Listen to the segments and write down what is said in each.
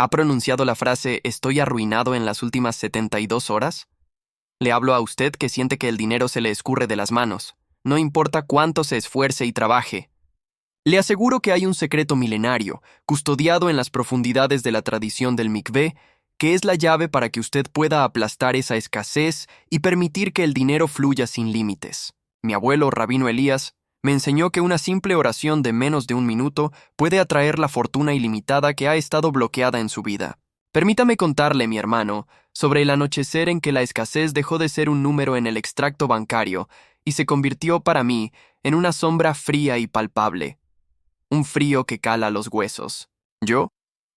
¿Ha pronunciado la frase «estoy arruinado» en las últimas 72 horas? Le hablo a usted que siente que el dinero se le escurre de las manos, no importa cuánto se esfuerce y trabaje. Le aseguro que hay un secreto milenario, custodiado en las profundidades de la tradición del mikvé, que es la llave para que usted pueda aplastar esa escasez y permitir que el dinero fluya sin límites. Mi abuelo, Rabino Elías, me enseñó que una simple oración de menos de un minuto puede atraer la fortuna ilimitada que ha estado bloqueada en su vida. Permítame contarle, mi hermano, sobre el anochecer en que la escasez dejó de ser un número en el extracto bancario y se convirtió para mí en una sombra fría y palpable. Un frío que cala los huesos. Yo,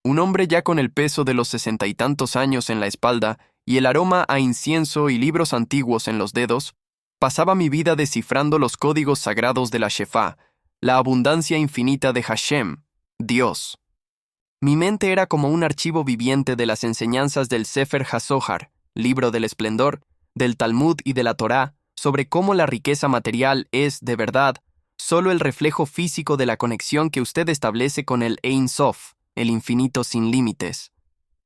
un hombre ya con el peso de los 60 y tantos años en la espalda y el aroma a incienso y libros antiguos en los dedos, pasaba mi vida descifrando los códigos sagrados de la Shefá, la abundancia infinita de Hashem, Dios. Mi mente era como un archivo viviente de las enseñanzas del Sefer HaZohar, libro del esplendor, del Talmud y de la Torá, sobre cómo la riqueza material es, de verdad, solo el reflejo físico de la conexión que usted establece con el Ein Sof, el infinito sin límites.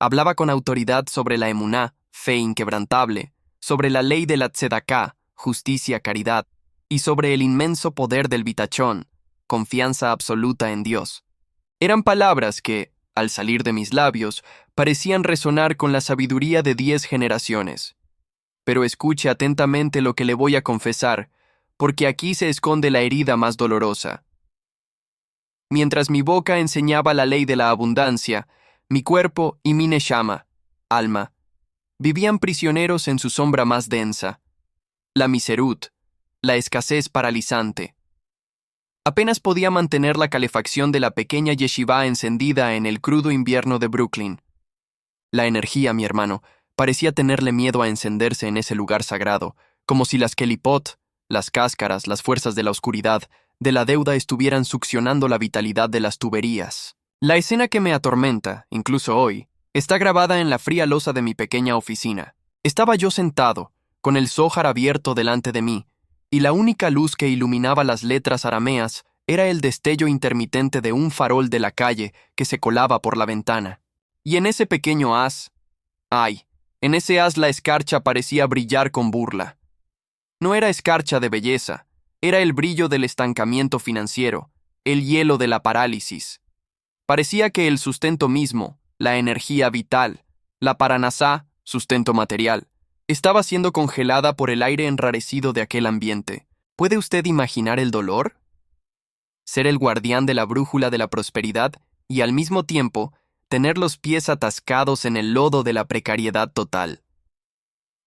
Hablaba con autoridad sobre la emuná, fe inquebrantable, sobre la ley de la tzedaká, justicia, caridad, y sobre el inmenso poder del bitachón, confianza absoluta en Dios. Eran palabras que, al salir de mis labios, parecían resonar con la sabiduría de 10 generaciones. Pero escuche atentamente lo que le voy a confesar, porque aquí se esconde la herida más dolorosa. Mientras mi boca enseñaba la ley de la abundancia, mi cuerpo y mi neshama, alma, vivían prisioneros en su sombra más densa, la miserut, la escasez paralizante. Apenas podía mantener la calefacción de la pequeña yeshivá encendida en el crudo invierno de Brooklyn. La energía, mi hermano, parecía tenerle miedo a encenderse en ese lugar sagrado, como si las kelipot, las cáscaras, las fuerzas de la oscuridad, de la deuda estuvieran succionando la vitalidad de las tuberías. La escena que me atormenta, incluso hoy, está grabada en la fría losa de mi pequeña oficina. Estaba yo sentado, con el Zohar abierto delante de mí, y la única luz que iluminaba las letras arameas era el destello intermitente de un farol de la calle que se colaba por la ventana. Y en ese pequeño haz, en ese haz la escarcha parecía brillar con burla. No era escarcha de belleza, era el brillo del estancamiento financiero, el hielo de la parálisis. Parecía que el sustento mismo, la energía vital, la paranasá, sustento material, estaba siendo congelada por el aire enrarecido de aquel ambiente. ¿Puede usted imaginar el dolor? Ser el guardián de la brújula de la prosperidad y al mismo tiempo tener los pies atascados en el lodo de la precariedad total.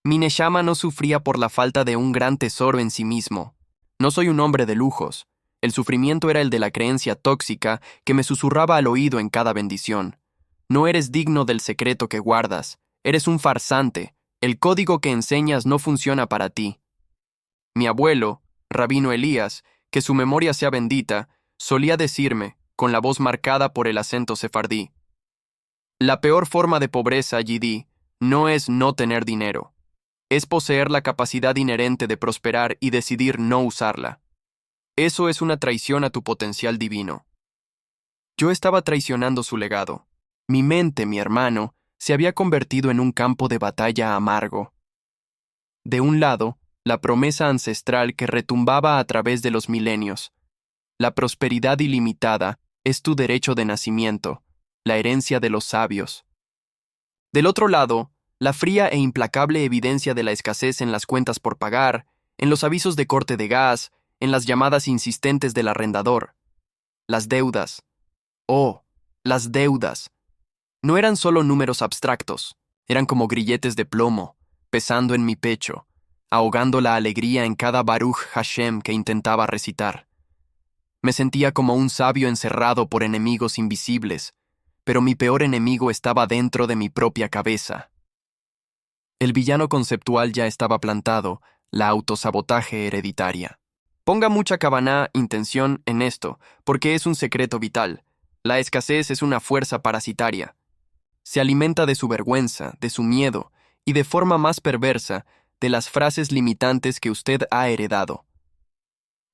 Mi neshama no sufría por la falta de un gran tesoro en sí mismo. No soy un hombre de lujos. El sufrimiento era el de la creencia tóxica que me susurraba al oído en cada bendición. No eres digno del secreto que guardas. Eres un farsante. El código que enseñas no funciona para ti. Mi abuelo, Rabino Elías, que su memoria sea bendita, solía decirme, con la voz marcada por el acento sefardí: la peor forma de pobreza, Yidí, no es no tener dinero. Es poseer la capacidad inherente de prosperar y decidir no usarla. Eso es una traición a tu potencial divino. Yo estaba traicionando su legado. Mi mente, mi hermano, se había convertido en un campo de batalla amargo. De un lado, la promesa ancestral que retumbaba a través de los milenios. La prosperidad ilimitada es tu derecho de nacimiento, la herencia de los sabios. Del otro lado, la fría e implacable evidencia de la escasez en las cuentas por pagar, en los avisos de corte de gas, en las llamadas insistentes del arrendador. Las deudas. Oh, las deudas. No eran solo números abstractos, eran como grilletes de plomo, pesando en mi pecho, ahogando la alegría en cada Baruch Hashem que intentaba recitar. Me sentía como un sabio encerrado por enemigos invisibles, pero mi peor enemigo estaba dentro de mi propia cabeza. El villano conceptual ya estaba plantado, la autosabotaje hereditaria. Ponga mucha kavaná, intención, en esto, porque es un secreto vital. La escasez es una fuerza parasitaria. Se alimenta de su vergüenza, de su miedo, y de forma más perversa, de las frases limitantes que usted ha heredado.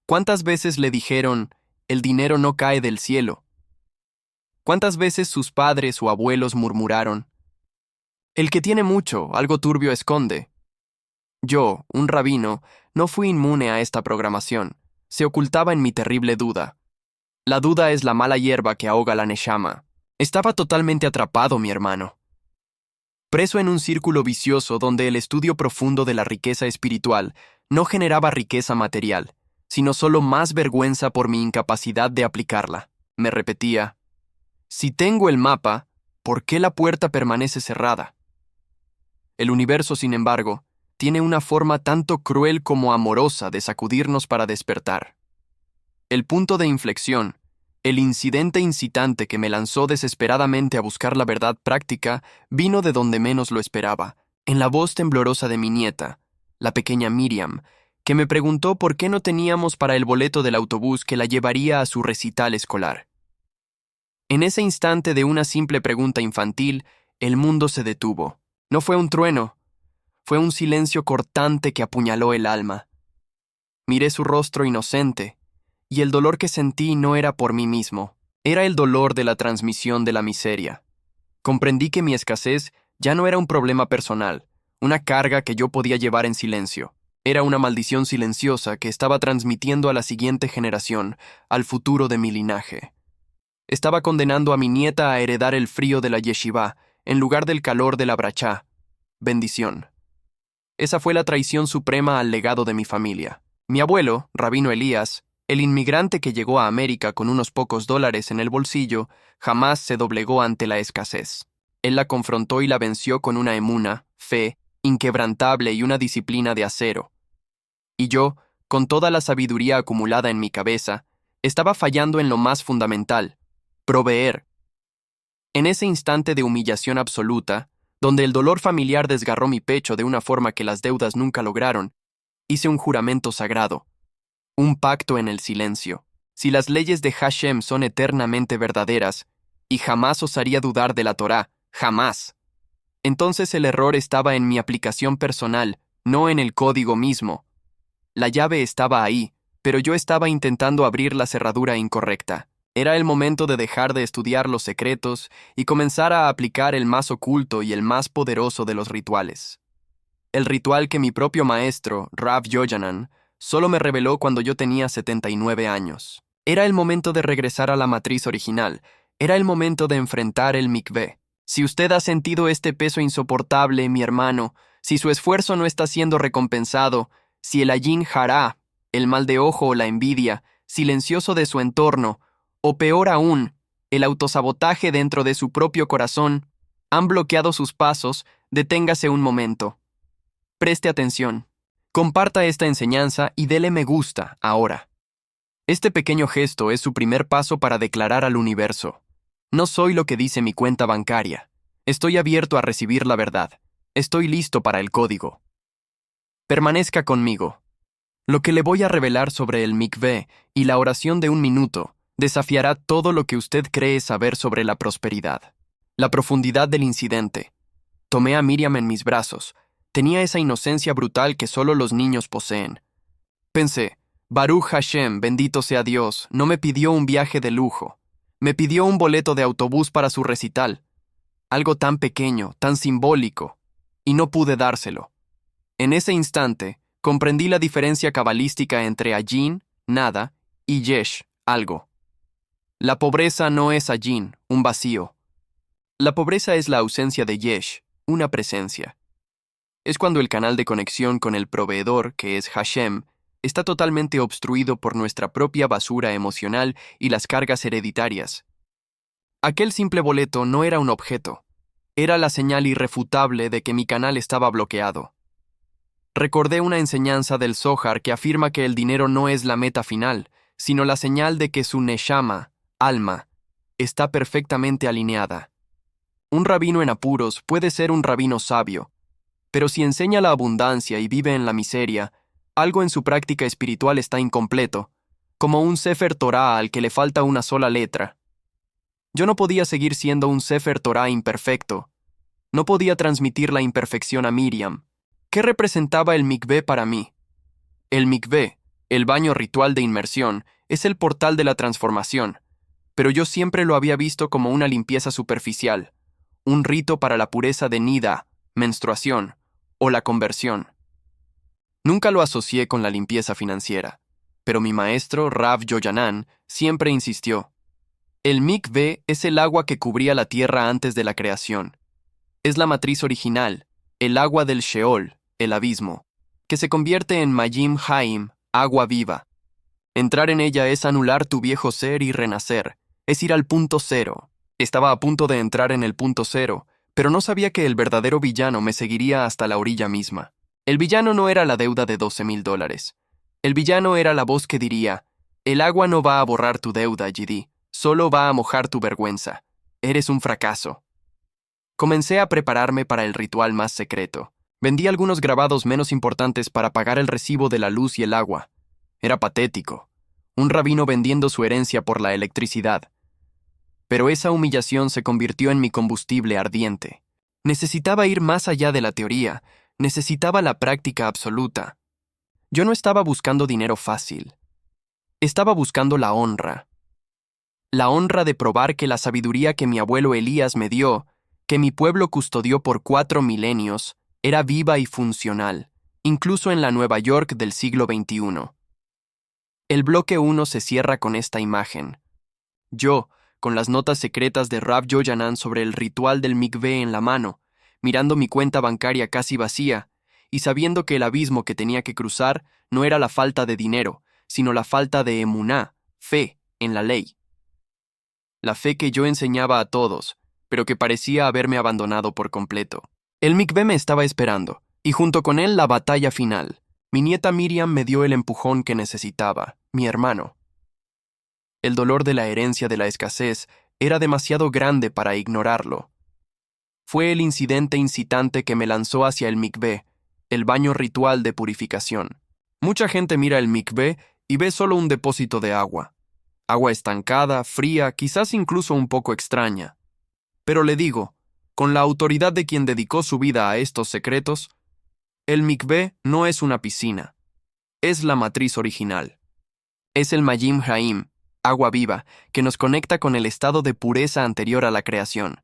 ¿Cuántas veces le dijeron, el dinero no cae del cielo? ¿Cuántas veces sus padres o abuelos murmuraron: el que tiene mucho, algo turbio esconde? Yo, un rabino, no fui inmune a esta programación. Se ocultaba en mi terrible duda. La duda es la mala hierba que ahoga la neshama. Estaba totalmente atrapado, mi hermano. Preso en un círculo vicioso donde el estudio profundo de la riqueza espiritual no generaba riqueza material, sino solo más vergüenza por mi incapacidad de aplicarla. Me repetía: si tengo el mapa, ¿por qué la puerta permanece cerrada? El universo, sin embargo, tiene una forma tanto cruel como amorosa de sacudirnos para despertar. El punto de inflexión, el incidente incitante que me lanzó desesperadamente a buscar la verdad práctica, vino de donde menos lo esperaba, en la voz temblorosa de mi nieta, la pequeña Miriam, que me preguntó por qué no teníamos para el boleto del autobús que la llevaría a su recital escolar. En ese instante de una simple pregunta infantil, el mundo se detuvo. No fue un trueno, fue un silencio cortante que apuñaló el alma. Miré su rostro inocente, y el dolor que sentí no era por mí mismo, era el dolor de la transmisión de la miseria. Comprendí que mi escasez ya no era un problema personal, una carga que yo podía llevar en silencio. Era una maldición silenciosa que estaba transmitiendo a la siguiente generación, al futuro de mi linaje. Estaba condenando a mi nieta a heredar el frío de la yeshivá en lugar del calor de la brachá. Bendición. Esa fue la traición suprema al legado de mi familia. Mi abuelo, Rabino Elías, el inmigrante que llegó a América con unos pocos dólares en el bolsillo, jamás se doblegó ante la escasez. Él la confrontó y la venció con una emuna, fe, inquebrantable y una disciplina de acero. Y yo, con toda la sabiduría acumulada en mi cabeza, estaba fallando en lo más fundamental: proveer. En ese instante de humillación absoluta, donde el dolor familiar desgarró mi pecho de una forma que las deudas nunca lograron, hice un juramento sagrado, un pacto en el silencio. Si las leyes de Hashem son eternamente verdaderas, y jamás osaría dudar de la Torá, jamás, entonces el error estaba en mi aplicación personal, no en el código mismo. La llave estaba ahí, pero yo estaba intentando abrir la cerradura incorrecta. Era el momento de dejar de estudiar los secretos y comenzar a aplicar el más oculto y el más poderoso de los rituales. El ritual que mi propio maestro, Rav Yochanan, solo me reveló cuando yo tenía 79 años. Era el momento de regresar a la matriz original. Era el momento de enfrentar el mikvé. Si usted ha sentido este peso insoportable, mi hermano, si su esfuerzo no está siendo recompensado, si el ayin hará, el mal de ojo o la envidia, silencioso de su entorno, o peor aún, el autosabotaje dentro de su propio corazón, han bloqueado sus pasos, deténgase un momento. Preste atención. Comparta esta enseñanza y dele me gusta ahora. Este pequeño gesto es su primer paso para declarar al universo: no soy lo que dice mi cuenta bancaria. Estoy abierto a recibir la verdad. Estoy listo para el código. Permanezca conmigo. Lo que le voy a revelar sobre el mikvé y la oración de un minuto desafiará todo lo que usted cree saber sobre la prosperidad. La profundidad del incidente. Tomé a Miriam en mis brazos. Tenía esa inocencia brutal que solo los niños poseen. Pensé: Baruch Hashem, bendito sea Dios, no me pidió un viaje de lujo. Me pidió un boleto de autobús para su recital. Algo tan pequeño, tan simbólico, y no pude dárselo. En ese instante, comprendí la diferencia cabalística entre ayin, nada, y yesh, algo. La pobreza no es ayin, un vacío. La pobreza es la ausencia de yesh, una presencia. Es cuando el canal de conexión con el proveedor, que es Hashem, está totalmente obstruido por nuestra propia basura emocional y las cargas hereditarias. Aquel simple boleto no era un objeto, era la señal irrefutable de que mi canal estaba bloqueado. Recordé una enseñanza del Zohar que afirma que el dinero no es la meta final, sino la señal de que su neshama, alma, está perfectamente alineada. Un rabino en apuros puede ser un rabino sabio, pero si enseña la abundancia y vive en la miseria, algo en su práctica espiritual está incompleto, como un Sefer Torah al que le falta una sola letra. Yo no podía seguir siendo un Sefer Torah imperfecto. No podía transmitir la imperfección a Miriam. ¿Qué representaba el mikvé para mí? El mikvé, el baño ritual de inmersión, es el portal de la transformación. pero yo siempre lo había visto como una limpieza superficial, un rito para la pureza de nida, menstruación o la conversión. Nunca lo asocié con la limpieza financiera, pero mi maestro, Rav Yochanan, siempre insistió. El mikvé es el agua que cubría la tierra antes de la creación. Es la matriz original, el agua del Sheol, el abismo, que se convierte en Mayim Haim, agua viva. Entrar en ella es anular tu viejo ser y renacer, es ir al punto cero. Estaba a punto de entrar en el punto cero, pero no sabía que el verdadero villano me seguiría hasta la orilla misma. El villano no era la deuda de $12,000. El villano era la voz que diría, el agua no va a borrar tu deuda, GD, solo va a mojar tu vergüenza. Eres un fracaso. Comencé a prepararme para el ritual más secreto. Vendí algunos grabados menos importantes para pagar el recibo de la luz y el agua. Era patético. Un rabino vendiendo su herencia por la electricidad. Pero esa humillación se convirtió en mi combustible ardiente. Necesitaba ir más allá de la teoría. Necesitaba la práctica absoluta. Yo no estaba buscando dinero fácil. Estaba buscando la honra. La honra de probar que la sabiduría que mi abuelo Elías me dio, que mi pueblo custodió por 4 milenios, era viva y funcional, incluso en la Nueva York del siglo XXI. El bloque 1 se cierra con esta imagen. Yo, con las notas secretas de Rav Yochanan sobre el ritual del mikvé en la mano, mirando mi cuenta bancaria casi vacía, y sabiendo que el abismo que tenía que cruzar no era la falta de dinero, sino la falta de emuná, fe, en la ley. La fe que yo enseñaba a todos, pero que parecía haberme abandonado por completo. El mikvé me estaba esperando, y junto con él la batalla final. Mi nieta Miriam me dio el empujón que necesitaba, mi hermano. El dolor de la herencia de la escasez era demasiado grande para ignorarlo. Fue el incidente incitante que me lanzó hacia el mikvé, el baño ritual de purificación. Mucha gente mira el mikvé y ve solo un depósito de agua. Agua estancada, fría, quizás incluso un poco extraña. Pero le digo, con la autoridad de quien dedicó su vida a estos secretos, el mikvé no es una piscina. Es la matriz original. Es el Mayim Haim, agua viva, que nos conecta con el estado de pureza anterior a la creación.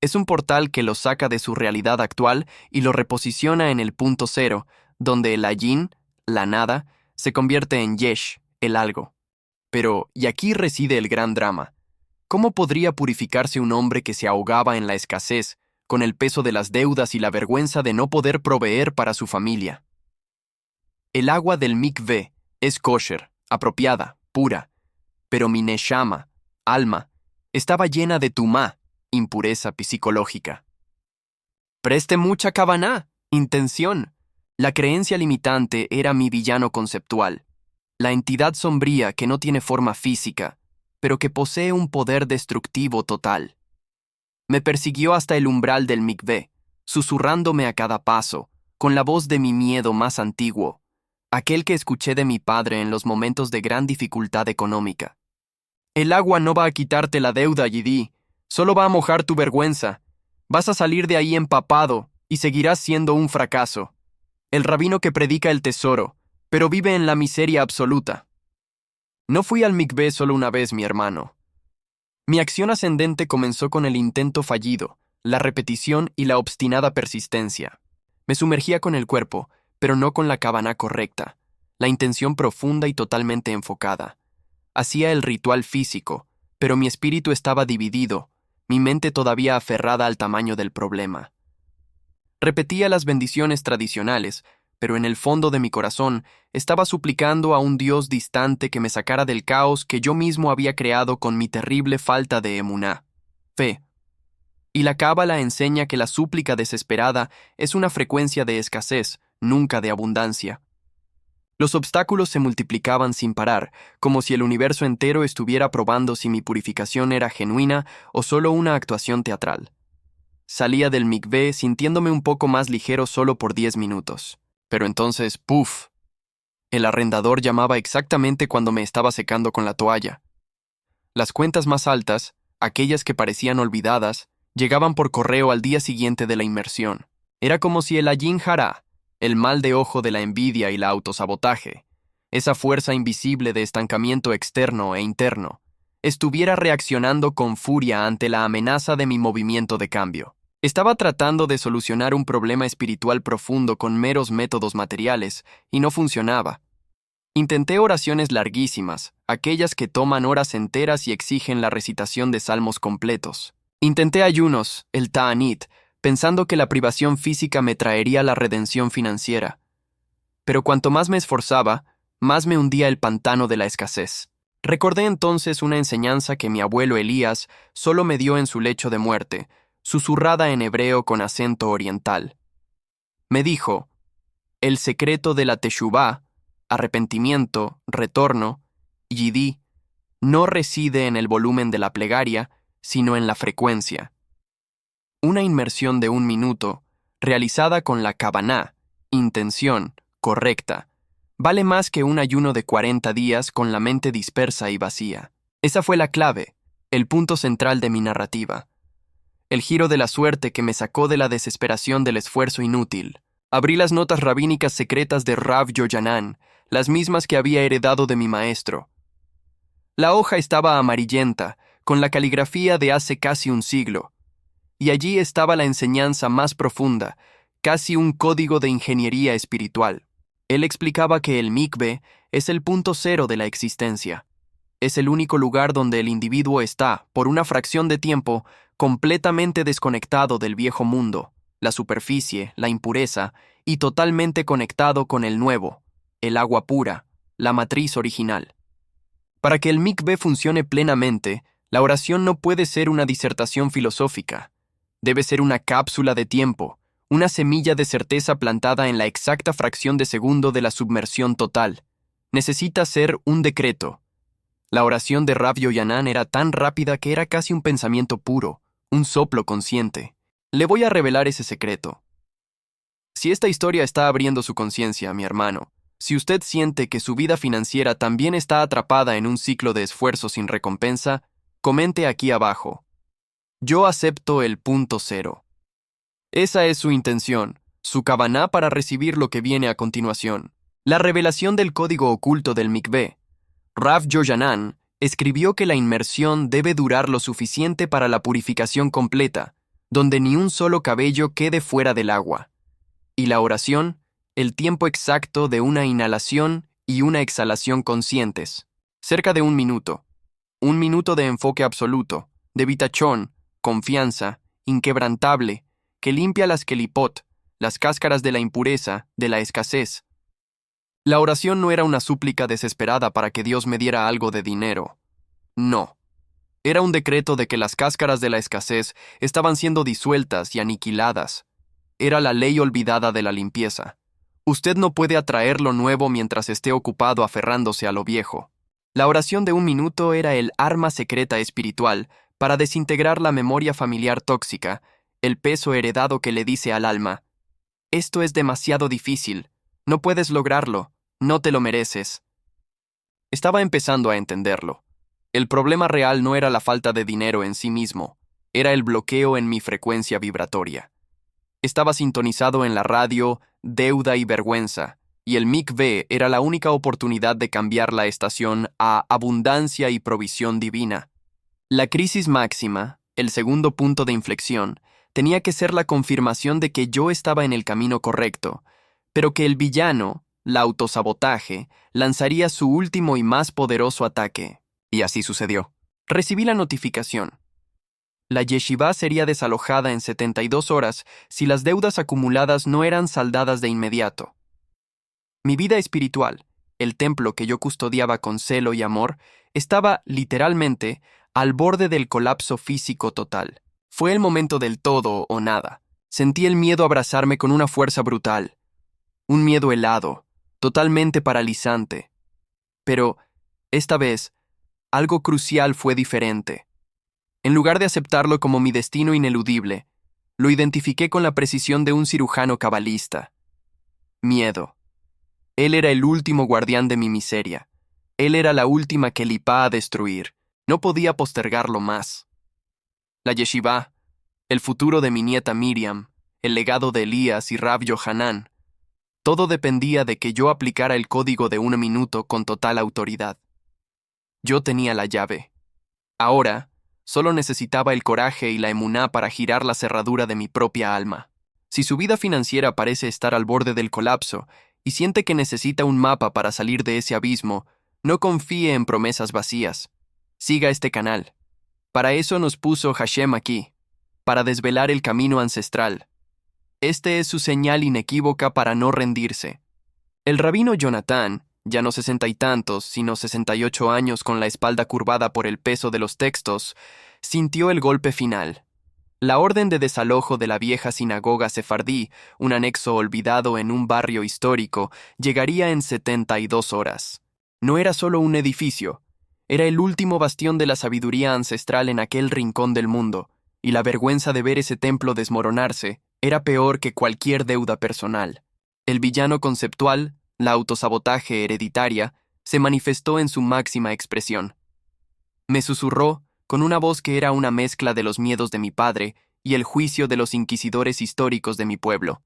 Es un portal que lo saca de su realidad actual y lo reposiciona en el punto cero, donde el ayin, la nada, se convierte en yesh, el algo. Pero, y aquí reside el gran drama, ¿cómo podría purificarse un hombre que se ahogaba en la escasez, con el peso de las deudas y la vergüenza de no poder proveer para su familia? El agua del mikvé es kosher, apropiada, pura, pero mi neshama, alma, estaba llena de tumá, impureza psicológica. Preste mucha kavaná, intención. La creencia limitante era mi villano conceptual, la entidad sombría que no tiene forma física, pero que posee un poder destructivo total. Me persiguió hasta el umbral del mikvé, susurrándome a cada paso, con la voz de mi miedo más antiguo, aquel que escuché de mi padre en los momentos de gran dificultad económica. El agua no va a quitarte la deuda, Yidí, solo va a mojar tu vergüenza. Vas a salir de ahí empapado y seguirás siendo un fracaso. El rabino que predica el tesoro, pero vive en la miseria absoluta. No fui al mikvé solo una vez, mi hermano. Mi acción ascendente comenzó con el intento fallido, la repetición y la obstinada persistencia. Me sumergía con el cuerpo, pero no con la kavaná correcta, la intención profunda y totalmente enfocada. Hacía el ritual físico, pero mi espíritu estaba dividido, mi mente todavía aferrada al tamaño del problema. Repetía las bendiciones tradicionales, pero en el fondo de mi corazón estaba suplicando a un Dios distante que me sacara del caos que yo mismo había creado con mi terrible falta de emuná, fe. Y la cábala enseña que la súplica desesperada es una frecuencia de escasez, nunca de abundancia. Los obstáculos se multiplicaban sin parar, como si el universo entero estuviera probando si mi purificación era genuina o solo una actuación teatral. Salía del mikvé sintiéndome un poco más ligero solo por 10 minutos. Pero entonces, ¡puf! El arrendador llamaba exactamente cuando me estaba secando con la toalla. Las cuentas más altas, aquellas que parecían olvidadas, llegaban por correo al día siguiente de la inmersión. Era como si el ayin hará, el mal de ojo de la envidia y la autosabotaje, esa fuerza invisible de estancamiento externo e interno, estuviera reaccionando con furia ante la amenaza de mi movimiento de cambio. Estaba tratando de solucionar un problema espiritual profundo con meros métodos materiales, y no funcionaba. Intenté oraciones larguísimas, aquellas que toman horas enteras y exigen la recitación de salmos completos. Intenté ayunos, el ta'anit, pensando que la privación física me traería la redención financiera. Pero cuanto más me esforzaba, más me hundía el pantano de la escasez. Recordé entonces una enseñanza que mi abuelo Elías solo me dio en su lecho de muerte, susurrada en hebreo con acento oriental. Me dijo: el secreto de la teshuvá, arrepentimiento, retorno, yidí, no reside en el volumen de la plegaria, sino en la frecuencia. Una inmersión de 1 minuto, realizada con la kavaná, intención, correcta, vale más que un ayuno de 40 días con la mente dispersa y vacía. Esa fue la clave, el punto central de mi narrativa. El giro de la suerte que me sacó de la desesperación del esfuerzo inútil. Abrí las notas rabínicas secretas de Rav Yochanan, las mismas que había heredado de mi maestro. La hoja estaba amarillenta, con la caligrafía de hace casi un siglo, y allí estaba la enseñanza más profunda, casi un código de ingeniería espiritual. Él explicaba que el mikve es el punto cero de la existencia. Es el único lugar donde el individuo está, por una fracción de tiempo, completamente desconectado del viejo mundo, la superficie, la impureza, y totalmente conectado con el nuevo, el agua pura, la matriz original. Para que el mikve funcione plenamente, la oración no puede ser una disertación filosófica. Debe ser una cápsula de tiempo, una semilla de certeza plantada en la exacta fracción de segundo de la submersión total. Necesita ser un decreto. La oración de Rav Yochanan era tan rápida que era casi un pensamiento puro, un soplo consciente. Le voy a revelar ese secreto. Si esta historia está abriendo su conciencia, mi hermano, si usted siente que su vida financiera también está atrapada en un ciclo de esfuerzo sin recompensa, comente aquí abajo: yo acepto el punto cero. Esa es su intención, su kavaná para recibir lo que viene a continuación. La revelación del código oculto del mikvé. Rav Yochanan escribió que la inmersión debe durar lo suficiente para la purificación completa, donde ni un solo cabello quede fuera del agua. Y la oración, el tiempo exacto de una inhalación y una exhalación conscientes, cerca de 1 minuto. 1 minuto de enfoque absoluto, de vitachón, confianza, inquebrantable, que limpia las kelipot, las cáscaras de la impureza, de la escasez. La oración no era una súplica desesperada para que Dios me diera algo de dinero. No. Era un decreto de que las cáscaras de la escasez estaban siendo disueltas y aniquiladas. Era la ley olvidada de la limpieza. Usted no puede atraer lo nuevo mientras esté ocupado aferrándose a lo viejo. La oración de 1 minuto era el arma secreta espiritual para desintegrar la memoria familiar tóxica, el peso heredado que le dice al alma: esto es demasiado difícil, no puedes lograrlo, no te lo mereces. Estaba empezando a entenderlo. El problema real no era la falta de dinero en sí mismo, era el bloqueo en mi frecuencia vibratoria. Estaba sintonizado en la radio Deuda y Vergüenza, y el mikvé era la única oportunidad de cambiar la estación a abundancia y provisión divina. La crisis máxima, el segundo punto de inflexión, tenía que ser la confirmación de que yo estaba en el camino correcto, pero que el villano, el autosabotaje, lanzaría su último y más poderoso ataque. Y así sucedió. Recibí la notificación. La yeshivá sería desalojada en 72 horas si las deudas acumuladas no eran saldadas de inmediato. Mi vida espiritual, el templo que yo custodiaba con celo y amor, estaba, literalmente, al borde del colapso físico total. Fue el momento del todo o nada. Sentí el miedo abrazarme con una fuerza brutal. Un miedo helado, totalmente paralizante. Pero, esta vez, algo crucial fue diferente. En lugar de aceptarlo como mi destino ineludible, lo identifiqué con la precisión de un cirujano cabalista. Miedo. Él era el último guardián de mi miseria. Él era la última kelipá a destruir. No podía postergarlo más. La yeshivá, el futuro de mi nieta Miriam, el legado de Elías y Rav Yochanan, todo dependía de que yo aplicara el código de 1 minuto con total autoridad. Yo tenía la llave. Ahora, solo necesitaba el coraje y la emuná para girar la cerradura de mi propia alma. Si su vida financiera parece estar al borde del colapso y siente que necesita un mapa para salir de ese abismo, no confíe en promesas vacías. Siga este canal. Para eso nos puso Hashem aquí, para desvelar el camino ancestral. Este es su señal inequívoca para no rendirse. El rabino Jonathan, ya no 60 y tantos, sino 68 años con la espalda curvada por el peso de los textos, sintió el golpe final. La orden de desalojo de la vieja sinagoga sefardí, un anexo olvidado en un barrio histórico, llegaría en 72 horas. No era solo un edificio, era el último bastión de la sabiduría ancestral en aquel rincón del mundo, y la vergüenza de ver ese templo desmoronarse era peor que cualquier deuda personal. El villano conceptual, la autosabotaje hereditaria, se manifestó en su máxima expresión. Me susurró, con una voz que era una mezcla de los miedos de mi padre y el juicio de los inquisidores históricos de mi pueblo.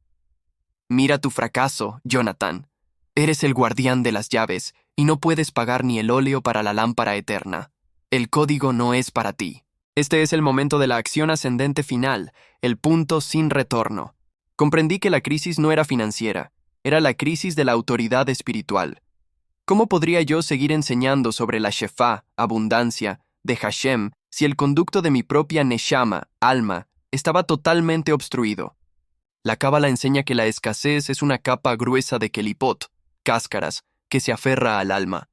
Mira tu fracaso, Jonathan. Eres el guardián de las llaves y no puedes pagar ni el óleo para la lámpara eterna. El código no es para ti. Este es el momento de la acción ascendente final, el punto sin retorno. Comprendí que la crisis no era financiera, era la crisis de la autoridad espiritual. ¿Cómo podría yo seguir enseñando sobre la Shefá, abundancia, de Hashem, si el conducto de mi propia Neshama, alma, estaba totalmente obstruido? La Cábala enseña que la escasez es una capa gruesa de kelipot, cáscaras, que se aferra al alma.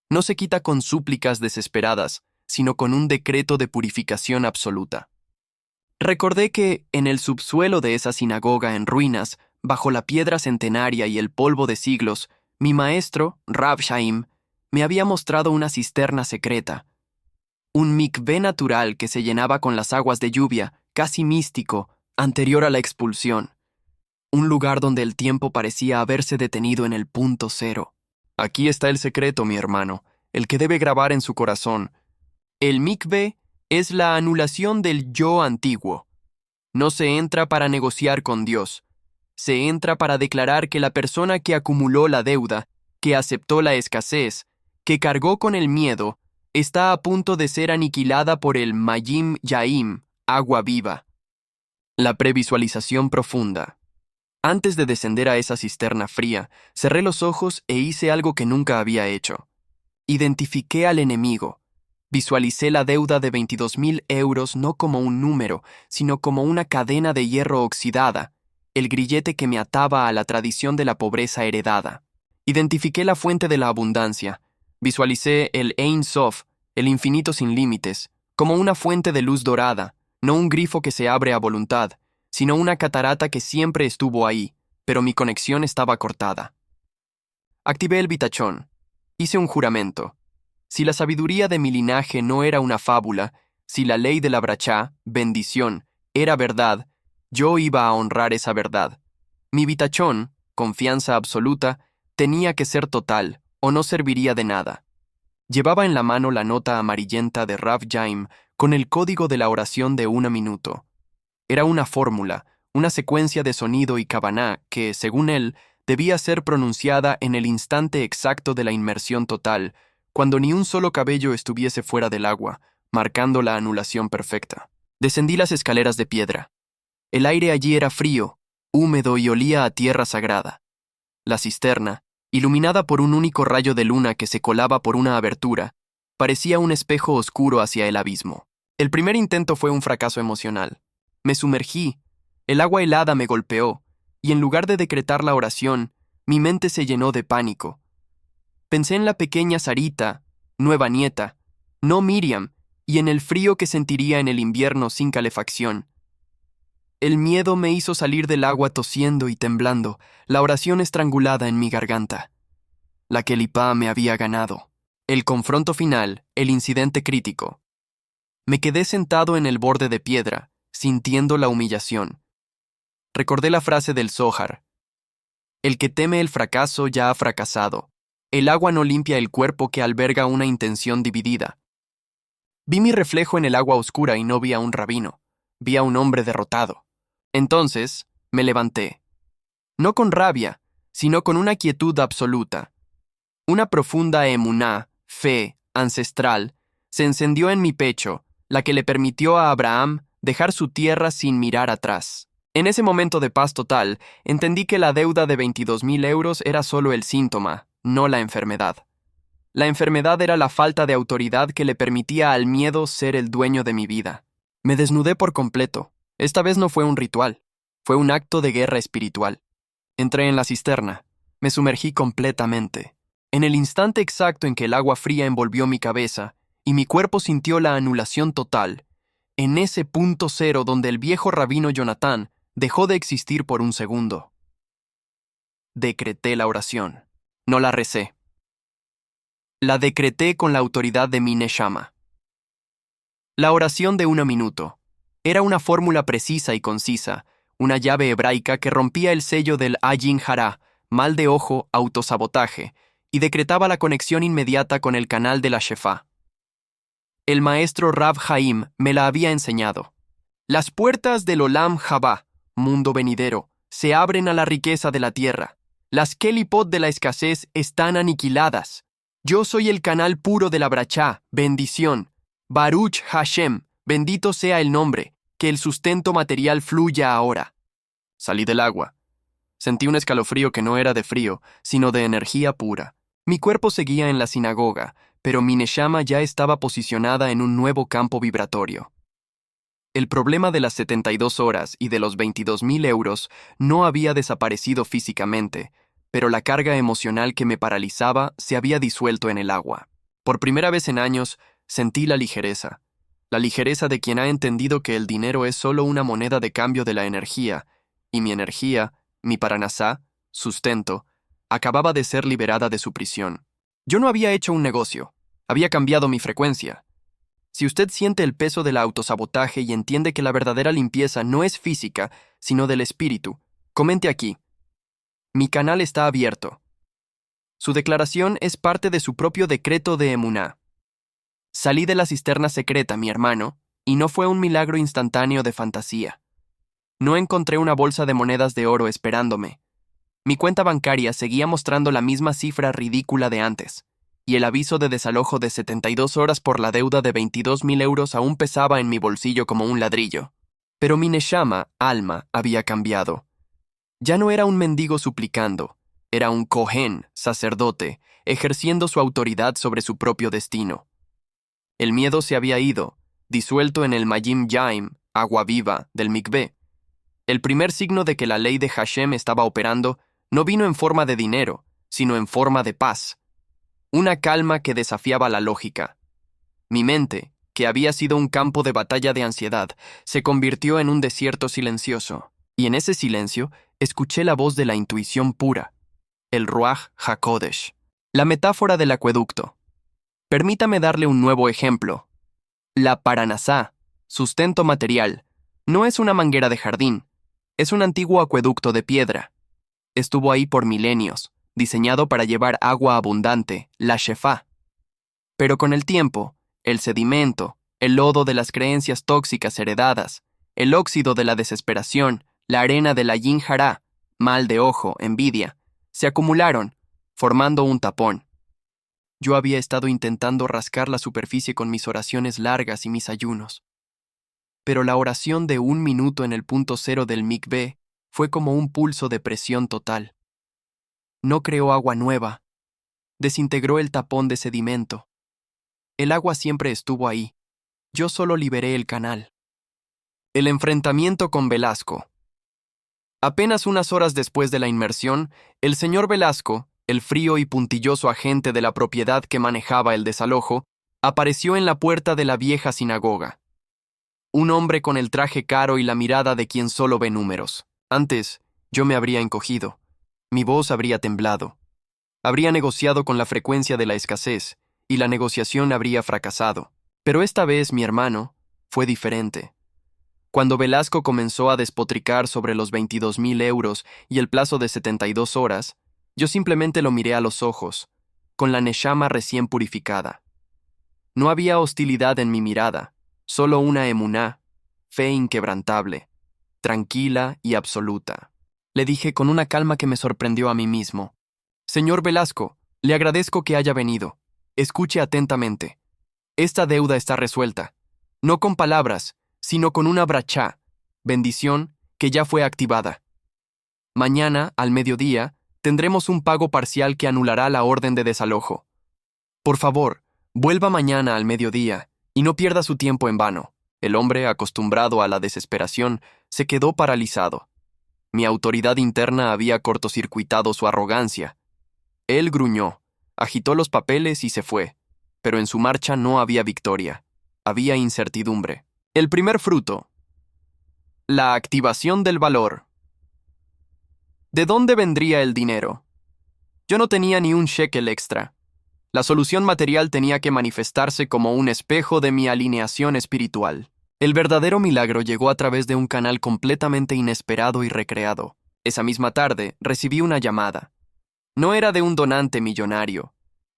No se quita con súplicas desesperadas, sino con un decreto de purificación absoluta. Recordé que, en el subsuelo de esa sinagoga en ruinas, bajo la piedra centenaria y el polvo de siglos, mi maestro, Rav Shaim, me había mostrado una cisterna secreta, un mikvé natural que se llenaba con las aguas de lluvia, casi místico, anterior a la expulsión. Un lugar donde el tiempo parecía haberse detenido en el punto cero. Aquí está el secreto, mi hermano, el que debe grabar en su corazón. El mikvé es la anulación del yo antiguo. No se entra para negociar con Dios. Se entra para declarar que la persona que acumuló la deuda, que aceptó la escasez, que cargó con el miedo, está a punto de ser aniquilada por el Mayim Yaim, agua viva. La previsualización profunda. Antes de descender a esa cisterna fría, cerré los ojos e hice algo que nunca había hecho. Identifiqué al enemigo. Visualicé la deuda de 22.000 euros no como un número, sino como una cadena de hierro oxidada, el grillete que me ataba a la tradición de la pobreza heredada. Identifiqué la fuente de la abundancia. Visualicé el Ein Sof, el infinito sin límites, como una fuente de luz dorada, no un grifo que se abre a voluntad, sino una catarata que siempre estuvo ahí, pero mi conexión estaba cortada. Activé el bitachón. Hice un juramento. Si la sabiduría de mi linaje no era una fábula, si la ley de la brachá, bendición, era verdad, yo iba a honrar esa verdad. Mi bitachón, confianza absoluta, tenía que ser total, o no serviría de nada. Llevaba en la mano la nota amarillenta de Rav Jaim con el código de la oración de 1 minuto. Era una fórmula, una secuencia de sonido y kavaná que, según él, debía ser pronunciada en el instante exacto de la inmersión total, cuando ni un solo cabello estuviese fuera del agua, marcando la anulación perfecta. Descendí las escaleras de piedra. El aire allí era frío, húmedo y olía a tierra sagrada. La cisterna, iluminada por un único rayo de luna que se colaba por una abertura, parecía un espejo oscuro hacia el abismo. El primer intento fue un fracaso emocional. Me sumergí, el agua helada me golpeó, y en lugar de decretar la oración, mi mente se llenó de pánico. Pensé en la pequeña Sarita, nueva nieta, no Miriam, y en el frío que sentiría en el invierno sin calefacción. El miedo me hizo salir del agua tosiendo y temblando, la oración estrangulada en mi garganta. La Kelipá me había ganado. El confronto final, el incidente crítico. Me quedé sentado en el borde de piedra, sintiendo la humillación. Recordé la frase del Zohar. El que teme el fracaso ya ha fracasado. El agua no limpia el cuerpo que alberga una intención dividida. Vi mi reflejo en el agua oscura y no vi a un rabino. Vi a un hombre derrotado. Entonces, me levanté. No con rabia, sino con una quietud absoluta. Una profunda emuná, fe, ancestral, se encendió en mi pecho, la que le permitió a Abraham dejar su tierra sin mirar atrás. En ese momento de paz total, entendí que la deuda de 22.000 euros era solo el síntoma, no la enfermedad. La enfermedad era la falta de autoridad que le permitía al miedo ser el dueño de mi vida. Me desnudé por completo. Esta vez no fue un ritual, fue un acto de guerra espiritual. Entré en la cisterna, me sumergí completamente. En el instante exacto en que el agua fría envolvió mi cabeza y mi cuerpo sintió la anulación total, en ese punto cero donde el viejo rabino Jonatán dejó de existir por un segundo. Decreté la oración. No la recé. La decreté con la autoridad de mi Neshama. La oración de 1 minuto. Era una fórmula precisa y concisa, una llave hebraica que rompía el sello del Ayin Hara, mal de ojo, autosabotaje, y decretaba la conexión inmediata con el canal de la Shefá. El maestro Rav Haim me la había enseñado. Las puertas del Olam Jabá, mundo venidero, se abren a la riqueza de la tierra. Las kelipot de la escasez están aniquiladas. Yo soy el canal puro de la brachá, bendición. Baruch Hashem, bendito sea el nombre, que el sustento material fluya ahora. Salí del agua. Sentí un escalofrío que no era de frío, sino de energía pura. Mi cuerpo seguía en la sinagoga, pero mi neshama ya estaba posicionada en un nuevo campo vibratorio. El problema de las 72 horas y de los 22.000 euros no había desaparecido físicamente, pero la carga emocional que me paralizaba se había disuelto en el agua. Por primera vez en años, sentí la ligereza de quien ha entendido que el dinero es solo una moneda de cambio de la energía, y mi energía, mi paranasá, sustento, acababa de ser liberada de su prisión. Yo no había hecho un negocio, había cambiado mi frecuencia. Si usted siente el peso del autosabotaje y entiende que la verdadera limpieza no es física, sino del espíritu, comente aquí. Mi canal está abierto. Su declaración es parte de su propio decreto de emuná. Salí de la cisterna secreta, mi hermano, y no fue un milagro instantáneo de fantasía. No encontré una bolsa de monedas de oro esperándome. Mi cuenta bancaria seguía mostrando la misma cifra ridícula de antes, y el aviso de desalojo de 72 horas por la deuda de 22.000 euros aún pesaba en mi bolsillo como un ladrillo. Pero mi neshama, alma, había cambiado. Ya no era un mendigo suplicando, era un kohén, sacerdote, ejerciendo su autoridad sobre su propio destino. El miedo se había ido, disuelto en el Mayim Yaim, agua viva, del mikvé. El primer signo de que la ley de Hashem estaba operando no vino en forma de dinero, sino en forma de paz. Una calma que desafiaba la lógica. Mi mente, que había sido un campo de batalla de ansiedad, se convirtió en un desierto silencioso, y en ese silencio escuché la voz de la intuición pura, el Ruach HaKodesh, la metáfora del acueducto. Permítame darle un nuevo ejemplo. La paranasá, sustento material, no es una manguera de jardín, es un antiguo acueducto de piedra. Estuvo ahí por milenios, diseñado para llevar agua abundante, la Shefá. Pero con el tiempo, el sedimento, el lodo de las creencias tóxicas heredadas, el óxido de la desesperación, la arena de la yin hará, mal de ojo, envidia, se acumularon, formando un tapón. Yo había estado intentando rascar la superficie con mis oraciones largas y mis ayunos. Pero la oración de 1 minuto en el punto cero del mikvé fue como un pulso de presión total. No creó agua nueva, desintegró el tapón de sedimento. El agua siempre estuvo ahí, yo solo liberé el canal. El enfrentamiento con Velasco. Apenas unas horas después de la inmersión, el señor Velasco, el frío y puntilloso agente de la propiedad que manejaba el desalojo, apareció en la puerta de la vieja sinagoga. Un hombre con el traje caro y la mirada de quien solo ve números. Antes, yo me habría encogido. Mi voz habría temblado. Habría negociado con la frecuencia de la escasez, y la negociación habría fracasado. Pero esta vez, mi hermano, fue diferente. Cuando Velasco comenzó a despotricar sobre los 22.000 euros y el plazo de 72 horas, yo simplemente lo miré a los ojos, con la neshama recién purificada. No había hostilidad en mi mirada, solo una emuná, fe inquebrantable, tranquila y absoluta. Le dije con una calma que me sorprendió a mí mismo: Señor Velasco, le agradezco que haya venido. Escuche atentamente. Esta deuda está resuelta, no con palabras, sino con una brachá, bendición que ya fue activada. Mañana, al mediodía, tendremos un pago parcial que anulará la orden de desalojo. Por favor, vuelva mañana al mediodía y no pierda su tiempo en vano. El hombre, acostumbrado a la desesperación, se quedó paralizado. Mi autoridad interna había cortocircuitado su arrogancia. Él gruñó, agitó los papeles y se fue, pero en su marcha no había victoria, había incertidumbre. El primer fruto. La activación del valor. ¿De dónde vendría el dinero? Yo no tenía ni un shekel extra. La solución material tenía que manifestarse como un espejo de mi alineación espiritual. El verdadero milagro llegó a través de un canal completamente inesperado y recreado. Esa misma tarde recibí una llamada. No era de un donante millonario,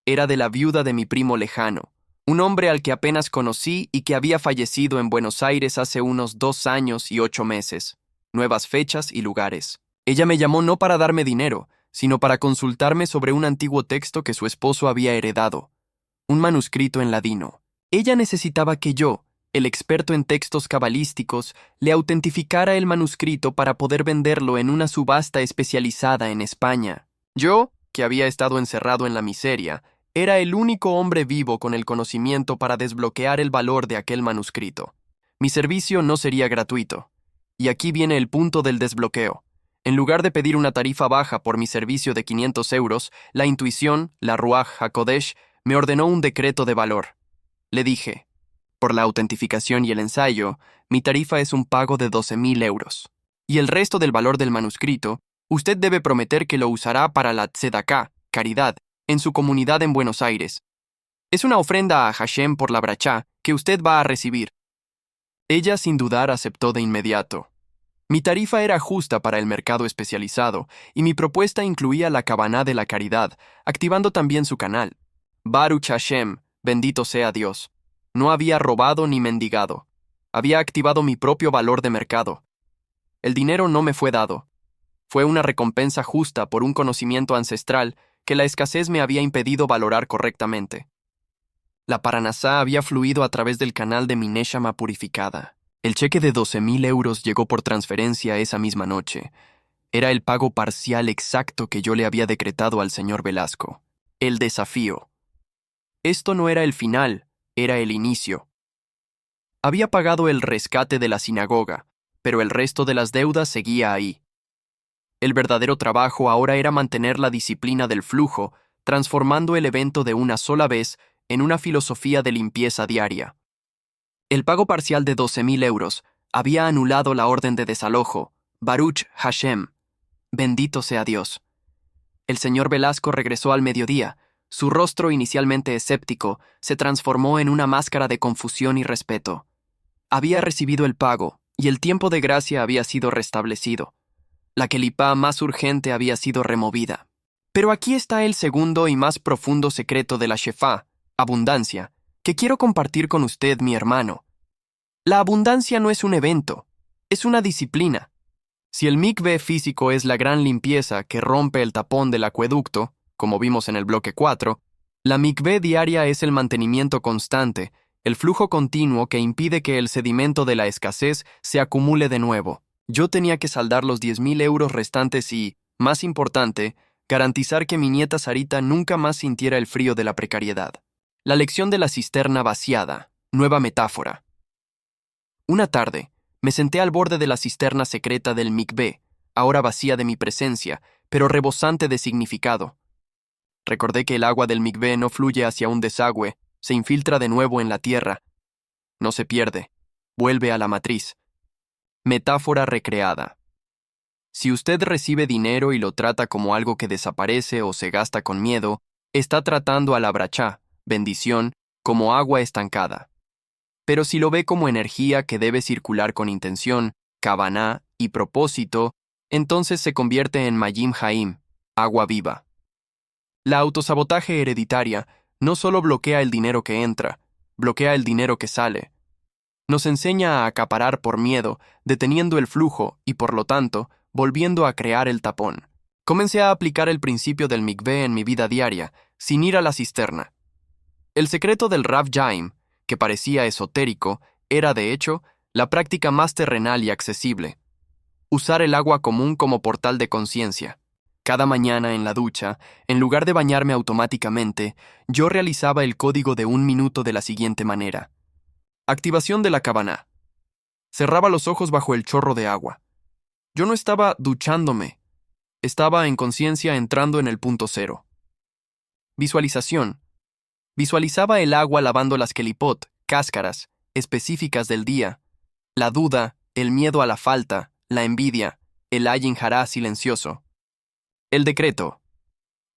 era de la viuda de mi primo lejano, un hombre al que apenas conocí y que había fallecido en Buenos Aires hace unos 2 años y 8 meses. Nuevas fechas y lugares. Ella me llamó no para darme dinero, sino para consultarme sobre un antiguo texto que su esposo había heredado, un manuscrito en ladino. Ella necesitaba que yo, el experto en textos cabalísticos, le autentificara el manuscrito para poder venderlo en una subasta especializada en España. Yo, que había estado encerrado en la miseria, era el único hombre vivo con el conocimiento para desbloquear el valor de aquel manuscrito. Mi servicio no sería gratuito. Y aquí viene el punto del desbloqueo. En lugar de pedir una tarifa baja por mi servicio de 500 euros, la intuición, la Ruach HaKodesh, me ordenó un decreto de valor. Le dije, por la autentificación y el ensayo, mi tarifa es un pago de 12.000 euros. Y el resto del valor del manuscrito, usted debe prometer que lo usará para la tzedaká, caridad, en su comunidad en Buenos Aires. Es una ofrenda a Hashem por la brachá que usted va a recibir. Ella sin dudar aceptó de inmediato. Mi tarifa era justa para el mercado especializado y mi propuesta incluía la Kavaná de la caridad, activando también su canal. Baruch Hashem, bendito sea Dios. No había robado ni mendigado. Había activado mi propio valor de mercado. El dinero no me fue dado. Fue una recompensa justa por un conocimiento ancestral que la escasez me había impedido valorar correctamente. La Paranasá había fluido a través del canal de mi Neshama purificada. El cheque de 12.000 euros llegó por transferencia esa misma noche. Era el pago parcial exacto que yo le había decretado al señor Velasco. El desafío. Esto no era el final, era el inicio. Había pagado el rescate de la sinagoga, pero el resto de las deudas seguía ahí. El verdadero trabajo ahora era mantener la disciplina del flujo, transformando el evento de una sola vez en una filosofía de limpieza diaria. El pago parcial de 12.000 euros había anulado la orden de desalojo. Baruch Hashem. Bendito sea Dios. El señor Velasco regresó al mediodía. Su rostro, inicialmente escéptico, se transformó en una máscara de confusión y respeto. Había recibido el pago, y el tiempo de gracia había sido restablecido. La kelipá más urgente había sido removida. Pero aquí está el segundo y más profundo secreto de la Shefá, abundancia, que quiero compartir con usted, mi hermano. La abundancia no es un evento, es una disciplina. Si el mikvé físico es la gran limpieza que rompe el tapón del acueducto, como vimos en el bloque 4, la mikvé diaria es el mantenimiento constante, el flujo continuo que impide que el sedimento de la escasez se acumule de nuevo. Yo tenía que saldar los 10.000 euros restantes y, más importante, garantizar que mi nieta Sarita nunca más sintiera el frío de la precariedad. La lección de la cisterna vaciada, nueva metáfora. Una tarde, me senté al borde de la cisterna secreta del mikvé, ahora vacía de mi presencia, pero rebosante de significado. Recordé que el agua del mikvé no fluye hacia un desagüe, se infiltra de nuevo en la tierra. No se pierde, vuelve a la matriz. Metáfora recreada. Si usted recibe dinero y lo trata como algo que desaparece o se gasta con miedo, está tratando a la brachá, bendición, como agua estancada. Pero si lo ve como energía que debe circular con intención, kavaná y propósito, entonces se convierte en mayim haim, agua viva. La autosabotaje hereditaria no solo bloquea el dinero que entra, bloquea el dinero que sale. Nos enseña a acaparar por miedo, deteniendo el flujo y, por lo tanto, volviendo a crear el tapón. Comencé a aplicar el principio del mikvé en mi vida diaria, sin ir a la cisterna. El secreto del Rav Jaim, que parecía esotérico, era, de hecho, la práctica más terrenal y accesible. Usar el agua común como portal de conciencia. Cada mañana en la ducha, en lugar de bañarme automáticamente, yo realizaba el código de 1 minuto de la siguiente manera. Activación de la cabana. Cerraba los ojos bajo el chorro de agua. Yo no estaba duchándome. Estaba en conciencia entrando en el punto cero. Visualización. Visualizaba el agua lavando las kelipot, cáscaras, específicas del día. La duda, el miedo a la falta, la envidia, el ayin hará silencioso. El decreto.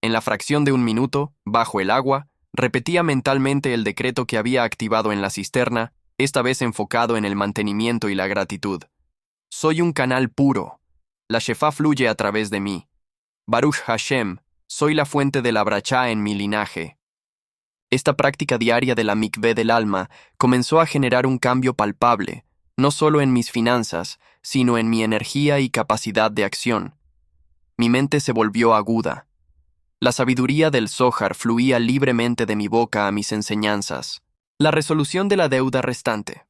En la fracción de 1 minuto, bajo el agua, repetía mentalmente el decreto que había activado en la cisterna, esta vez enfocado en el mantenimiento y la gratitud. Soy un canal puro. La Shefá fluye a través de mí. Baruch Hashem, soy la fuente de la brachá en mi linaje. Esta práctica diaria de la mikvé del alma comenzó a generar un cambio palpable, no solo en mis finanzas, sino en mi energía y capacidad de acción. Mi mente se volvió aguda. La sabiduría del Zohar fluía libremente de mi boca a mis enseñanzas. La resolución de la deuda restante.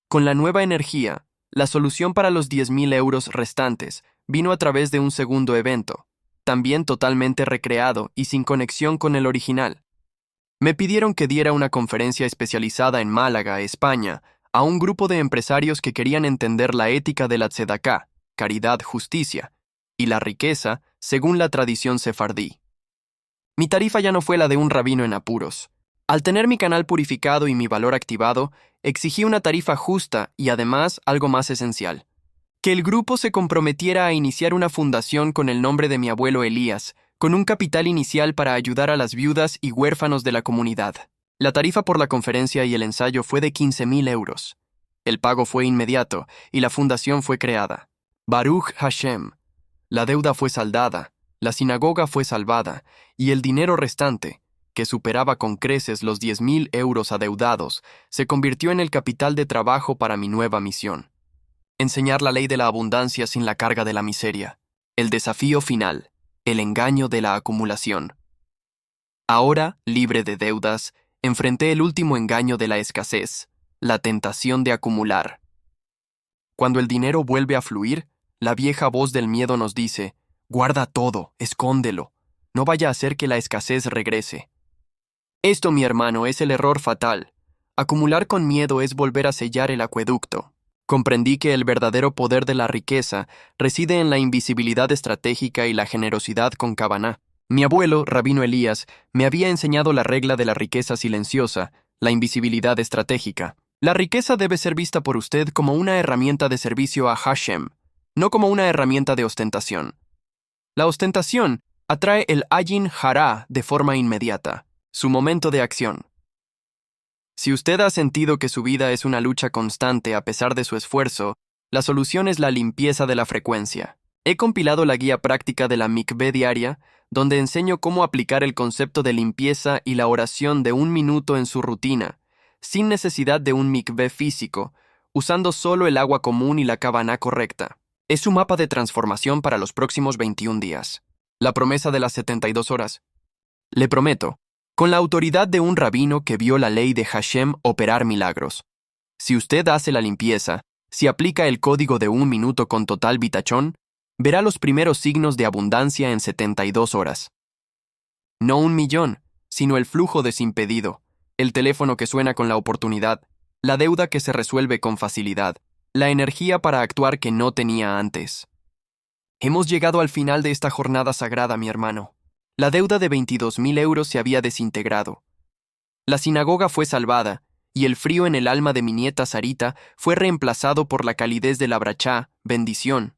Con la nueva energía, la solución para los 10.000 euros restantes vino a través de un segundo evento, también totalmente recreado y sin conexión con el original. Me pidieron que diera una conferencia especializada en Málaga, España, a un grupo de empresarios que querían entender la ética de la tzedaká, caridad, justicia, y la riqueza según la tradición sefardí. Mi tarifa ya no fue la de un rabino en apuros. Al tener mi canal purificado y mi valor activado, exigí una tarifa justa y además algo más esencial. Que el grupo se comprometiera a iniciar una fundación con el nombre de mi abuelo Elías, con un capital inicial para ayudar a las viudas y huérfanos de la comunidad. La tarifa por la conferencia y el ensayo fue de 15.000 euros. El pago fue inmediato y la fundación fue creada. Baruch Hashem. La deuda fue saldada, la sinagoga fue salvada y el dinero restante, que superaba con creces los 10.000 euros adeudados, se convirtió en el capital de trabajo para mi nueva misión. Enseñar la ley de la abundancia sin la carga de la miseria. El desafío final, el engaño de la acumulación. Ahora, libre de deudas, enfrenté el último engaño de la escasez, la tentación de acumular. Cuando el dinero vuelve a fluir, la vieja voz del miedo nos dice, guarda todo, escóndelo, no vaya a hacer que la escasez regrese. Esto, mi hermano, es el error fatal. Acumular con miedo es volver a sellar el acueducto. Comprendí que el verdadero poder de la riqueza reside en la invisibilidad estratégica y la generosidad con Kavaná. Mi abuelo, Rabino Elías, me había enseñado la regla de la riqueza silenciosa, la invisibilidad estratégica. La riqueza debe ser vista por usted como una herramienta de servicio a Hashem, no como una herramienta de ostentación. La ostentación atrae el ayin hará de forma inmediata, su momento de acción. Si usted ha sentido que su vida es una lucha constante a pesar de su esfuerzo, la solución es la limpieza de la frecuencia. He compilado la guía práctica de la mikvé diaria, donde enseño cómo aplicar el concepto de limpieza y la oración de 1 minuto en su rutina, sin necesidad de un mikvé físico, usando solo el agua común y la kavaná correcta. Es su mapa de transformación para los próximos 21 días. La promesa de las 72 horas. Le prometo, con la autoridad de un rabino que vio la ley de Hashem operar milagros. Si usted hace la limpieza, si aplica el código de 1 minuto con total bitachón, verá los primeros signos de abundancia en 72 horas. No 1.000.000, sino el flujo desimpedido, el teléfono que suena con la oportunidad, la deuda que se resuelve con facilidad, la energía para actuar que no tenía antes. Hemos llegado al final de esta jornada sagrada, mi hermano. La deuda de 22.000 euros se había desintegrado. La sinagoga fue salvada, y el frío en el alma de mi nieta Sarita fue reemplazado por la calidez de la brachá, bendición.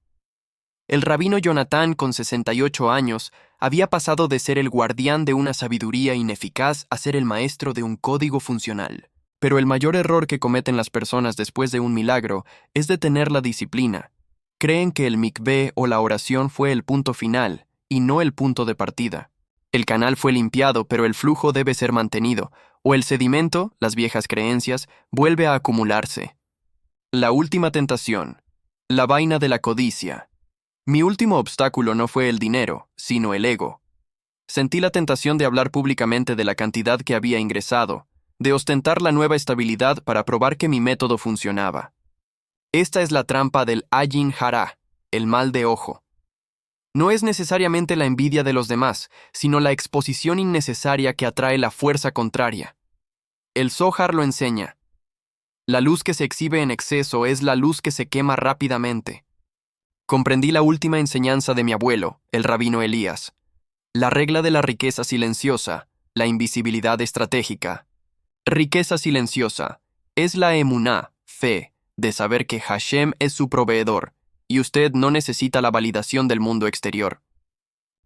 El rabino Jonatán, con 68 años, había pasado de ser el guardián de una sabiduría ineficaz a ser el maestro de un código funcional. Pero el mayor error que cometen las personas después de un milagro es detener la disciplina. Creen que el mikvé o la oración fue el punto final, y no el punto de partida. El canal fue limpiado, pero el flujo debe ser mantenido, o el sedimento, las viejas creencias, vuelve a acumularse. La última tentación. La vaina de la codicia. Mi último obstáculo no fue el dinero, sino el ego. Sentí la tentación de hablar públicamente de la cantidad que había ingresado, de ostentar la nueva estabilidad para probar que mi método funcionaba. Esta es la trampa del Ayin Hara, el mal de ojo. No es necesariamente la envidia de los demás, sino la exposición innecesaria que atrae la fuerza contraria. El Zohar lo enseña. La luz que se exhibe en exceso es la luz que se quema rápidamente. Comprendí la última enseñanza de mi abuelo, el rabino Elías. La regla de la riqueza silenciosa, la invisibilidad estratégica. Riqueza silenciosa es la emuná, fe, de saber que Hashem es su proveedor, y usted no necesita la validación del mundo exterior.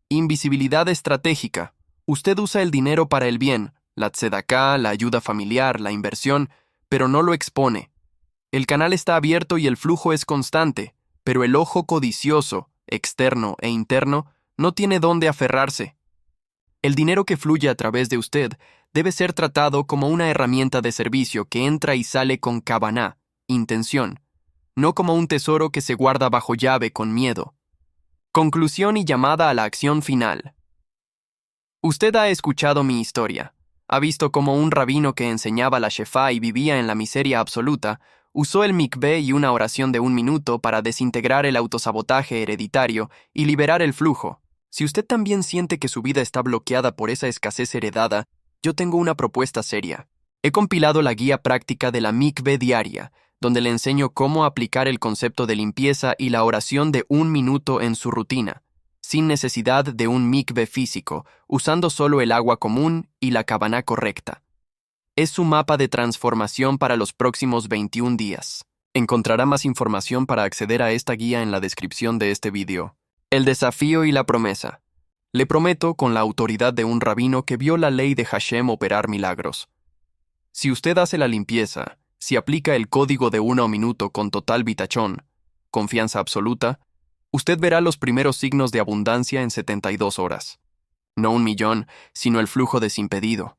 Invisibilidad estratégica. Usted usa el dinero para el bien, la tzedaká, la ayuda familiar, la inversión, pero no lo expone. El canal está abierto y el flujo es constante, pero el ojo codicioso, externo e interno, no tiene dónde aferrarse. El dinero que fluye a través de usted debe ser tratado como una herramienta de servicio que entra y sale con kavaná, intención, no como un tesoro que se guarda bajo llave con miedo. Conclusión y llamada a la acción final. Usted ha escuchado mi historia. Ha visto cómo un rabino que enseñaba la shefá y vivía en la miseria absoluta, usó el mikvé y una oración de 1 minuto para desintegrar el autosabotaje hereditario y liberar el flujo. Si usted también siente que su vida está bloqueada por esa escasez heredada, yo tengo una propuesta seria. He compilado la guía práctica de la mikvé diaria, donde le enseño cómo aplicar el concepto de limpieza y la oración de 1 minuto en su rutina, sin necesidad de un mikvé físico, usando solo el agua común y la kavaná correcta. Es su mapa de transformación para los próximos 21 días. Encontrará más información para acceder a esta guía en la descripción de este video. El desafío y la promesa. Le prometo, con la autoridad de un rabino, que vio la ley de Hashem operar milagros. Si usted hace la limpieza, si aplica el código de 1 minuto con total bitachón, confianza absoluta, usted verá los primeros signos de abundancia en 72 horas. No 1 millón, sino el flujo desimpedido.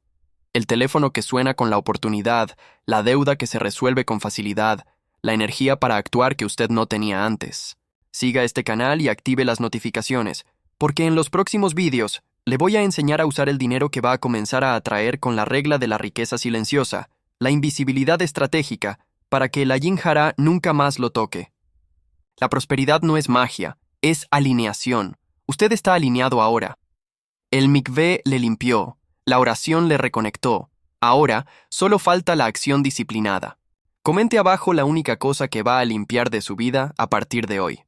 El teléfono que suena con la oportunidad, la deuda que se resuelve con facilidad, la energía para actuar que usted no tenía antes. Siga este canal y active las notificaciones, porque en los próximos vídeos le voy a enseñar a usar el dinero que va a comenzar a atraer con la regla de la riqueza silenciosa, la invisibilidad estratégica, para que el Ayin Hara nunca más lo toque. La prosperidad no es magia, es alineación. Usted está alineado ahora. El mikvé le limpió, la oración le reconectó. Ahora solo falta la acción disciplinada. Comente abajo la única cosa que va a limpiar de su vida a partir de hoy.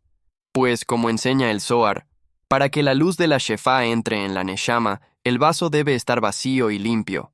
Pues, como enseña el Zohar, para que la luz de la shefá entre en la neshama, el vaso debe estar vacío y limpio.